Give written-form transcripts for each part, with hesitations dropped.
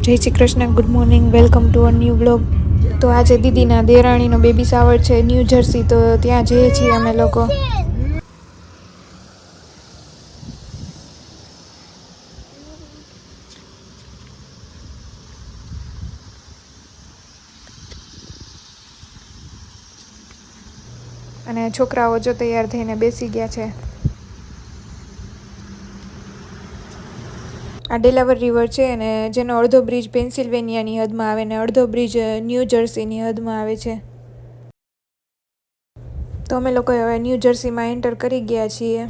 જય Shri Krishna, good morning, welcome to a new vlog. તો આજે દીદીના દેરાણીનો બેબી શાવર છે ન્યૂ જર્સી, તો ત્યાં જઈએ છીએ અમે લોકો. અને છોકરાઓ જો તૈયાર થઈને બેસી ગયા છે. આ ડેલાવર રિવર છે અને જેનો અડધો બ્રિજ પેન્સિલ્વેનિયાની હદમાં આવે ને અડધો બ્રિજ ન્યૂ જર્સીની હદમાં આવે છે. તો અમે લોકો હવે ન્યૂ જર્સીમાં એન્ટર કરી ગયા છીએ.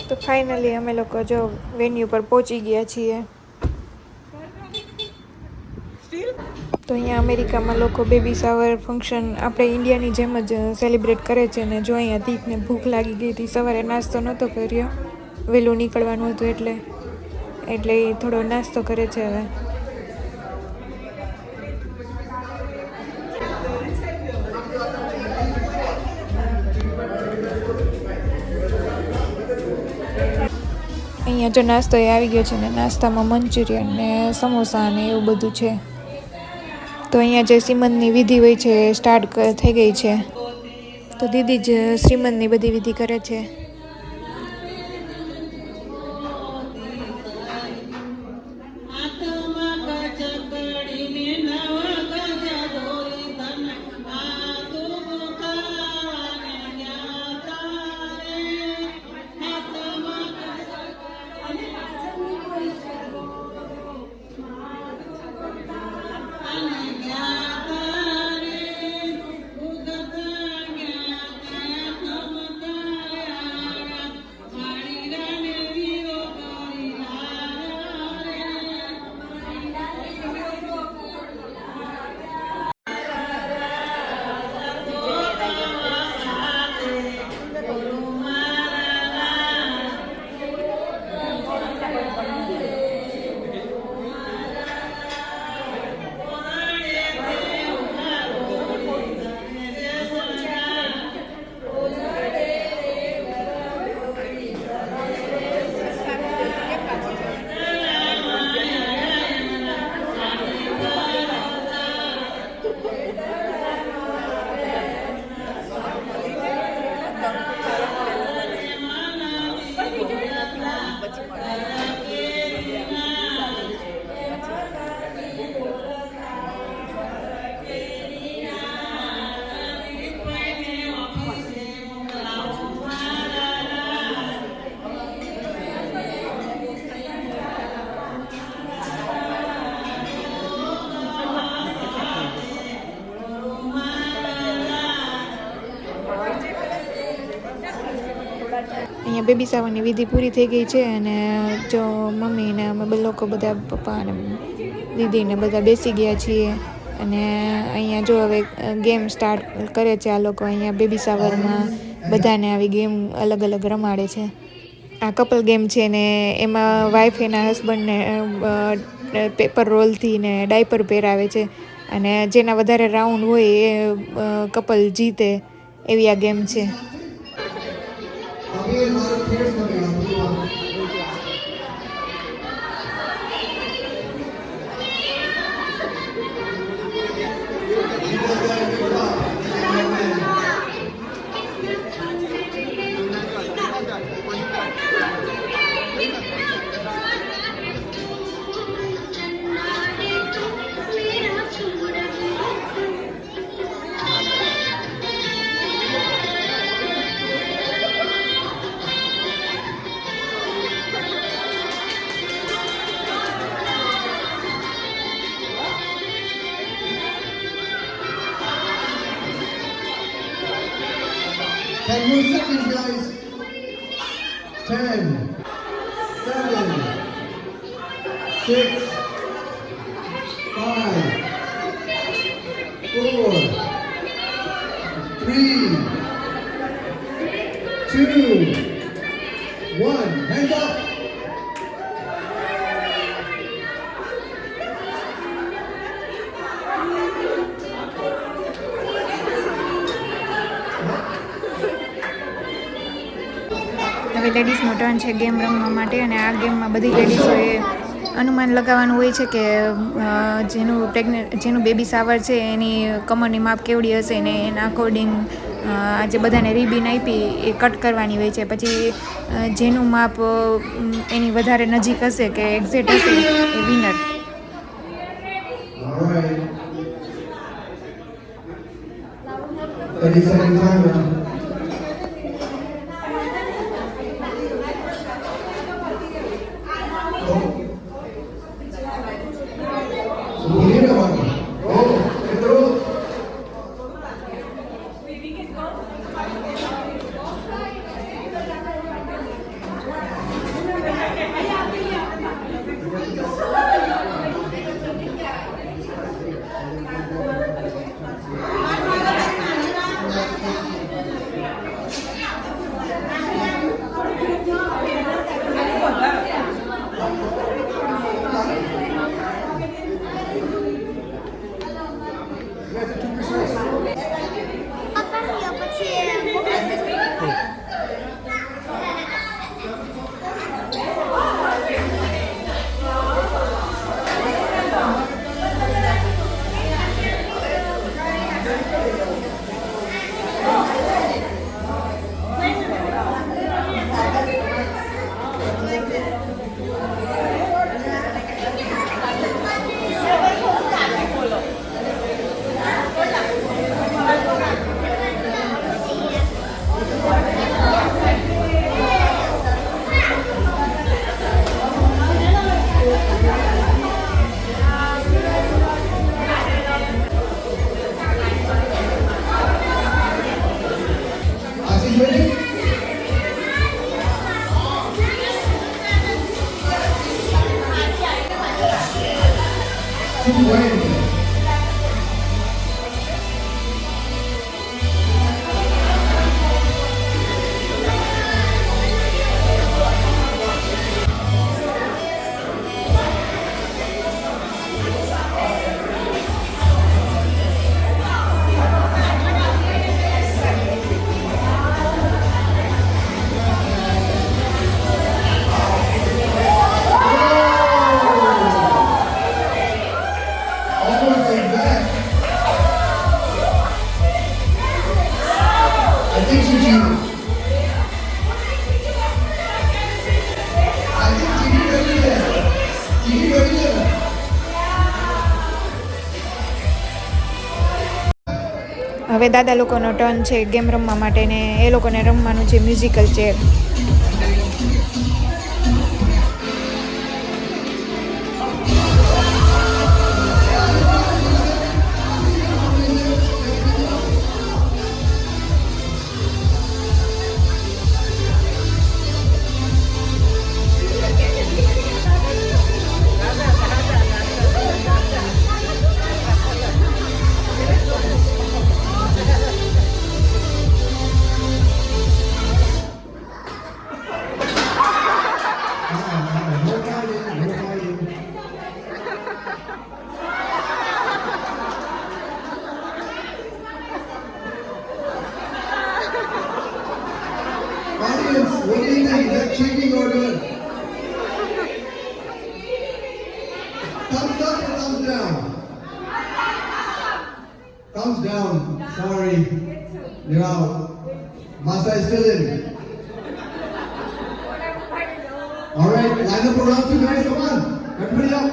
તો ફાઇનલી અમે લોકો જો વેન્યુ પર પહોંચી ગયા છીએ. તો અહીંયા અમેરિકામાં લોકો બેબી શાવર ફંક્શન આપણે ઇન્ડિયાની જેમ જ સેલિબ્રેટ કરે છે. ને જો અહીંયા દીકને ભૂખ લાગી ગઈ હતી, સવારે નાસ્તો નહોતો કર્યો, વહેલું નીકળવાનું હતું એટલે એ થોડો નાસ્તો કરે છે હવે. અહીંયા જો નાસ્તો એ આવી ગયો છે ને નાસ્તામાં મંચુરિયન ને સમોસા ને એવું બધું છે. તો અહીંયા જે શ્રીમંતની વિધિ હોય છે એ સ્ટાર્ટ થઈ ગઈ છે. તો દીદી જ શ્રીમંતની બધી વિધિ કરે છે. અહીંયા બેબી શાવરની વિધિ પૂરી થઈ ગઈ છે અને જો મમ્મી ને અમે લોકો બધા પપ્પા અને દીદી ને બધા બેસી ગયા છીએ. અને અહીંયા જો હવે ગેમ સ્ટાર્ટ કરે છે આ લોકો. અહીંયા બેબી શાવરમાં બધાને આવી ગેમ અલગ અલગ રમાડે છે. આ કપલ ગેમ છે ને એમાં વાઈફ એના હસબન્ડને પેપર રોલથી ને ડાયપર પહેરાવે છે અને જેના વધારે રાઉન્ડ હોય એ કપલ જીતે એવી આ ગેમ છે. Ten more seconds, guys. 10, 7, 6, 5, 4, 1. Hands up. હવે લેડીઝનો ટર્ન છે ગેમ રમવા માટે, અને આ ગેમમાં બધી લેડીઝોએ અનુમાન લગાવવાનું હોય છે કે જેનું બેબી શાવર છે એની કમરની માપ કેવડી હશે, ને એના અકોર્ડિંગ આજે બધાને રિબીન આપી એ કટ કરવાની હોય છે. પછી જેનું માપ એની વધારે નજીક હશે કે એક્ઝેક્ટ હશે એ winner. All right. 30-second timer. હવે દાદા લોકોનો ટર્ન છે ગેમ રમવા માટે, ને એ લોકોને રમવાનું છે musical chair. Audience, what do you think? Is that cheating or good? Thumbs up or thumbs down? Thumbs down. Sorry. You're out. Masa is still in. All right, line up around two guys. Come on. Everybody up.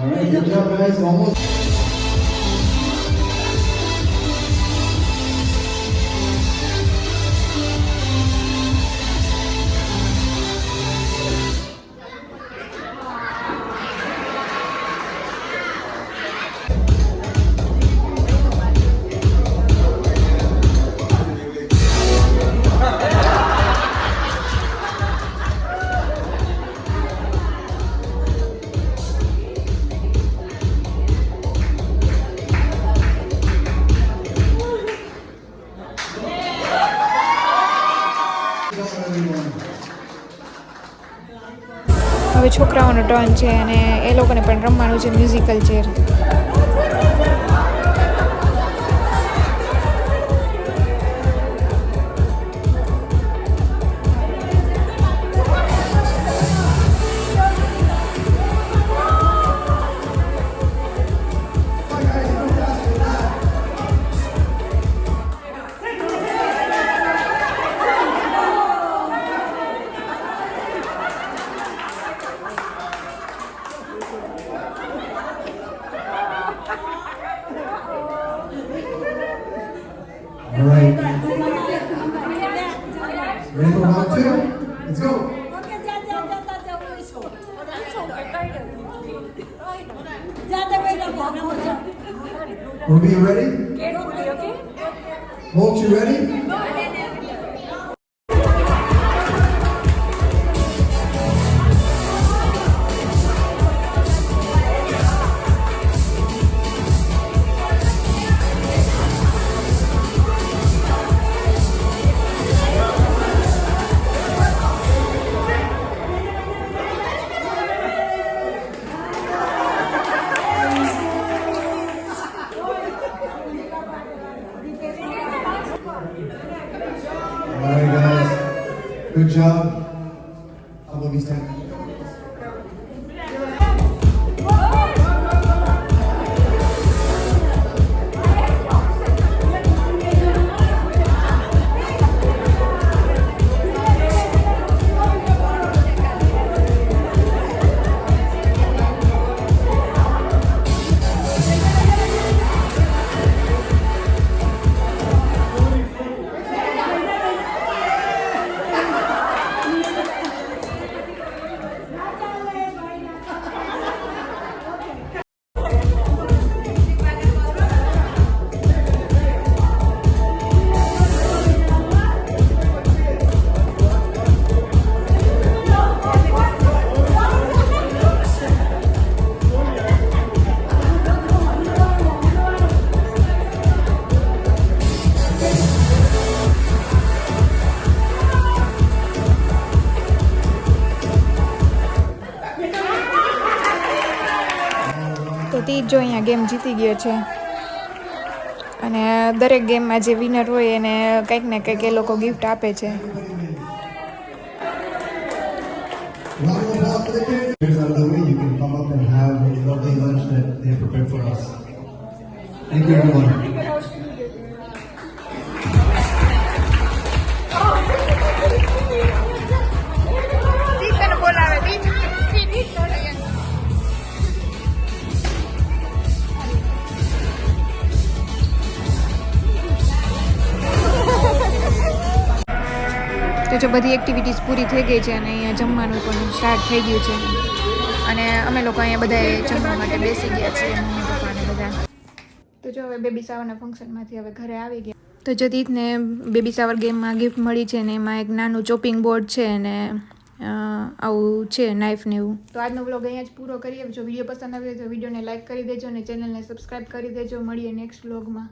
All right, good job, guys. Almost. છોકરાઓનો turn છે અને એ લોકોને પણ રમવાનું છે musical chair. All right. Ready for round two? Let's go. Ruby, you ready? Holt, you ready? All right, guys. Good job. How about we stand? તો તે જ જો અહીંયા ગેમ જીતી ગયો છે અને દરેક ગેમમાં જે વિનર હોય એને કંઈક ને કંઈક એ લોકો ગિફ્ટ આપે છે. Round of applause for the kids. Here's out of the way. You can come up and have a lovely lunch that they prepared for us. Thank you, everyone. તો જો બધી એક્ટિવિટીઝ પૂરી થઈ ગઈ છે અને અહીંયા જમવાનું પણ સ્ટાર્ટ થઈ ગયું છે અને અમે લોકો અહીંયા બધાએ જમવા માટે બેસી ગયા છીએ, મમ્મી પપ્પાને બધા. તો જો હવે બેબી શાવરના ફંક્શનમાંથી હવે ઘરે આવી ગયા. તો જદીદને બેબી શાવર ગેમમાં ગિફ્ટ મળી છે ને એમાં એક નાનું ચોપિંગ બોર્ડ છે અને આવું છે નાઇફ ને એવું. તો આજનો વ્લોગ અહીંયા જ પૂરો કરીએ. જો વિડીયો પસંદ આવ્યો તો વિડીયોને લાઇક કરી દેજો અને ચેનલને સબસ્ક્રાઈબ કરી દેજો. મળીએ નેક્સ્ટ વ્લોગમાં.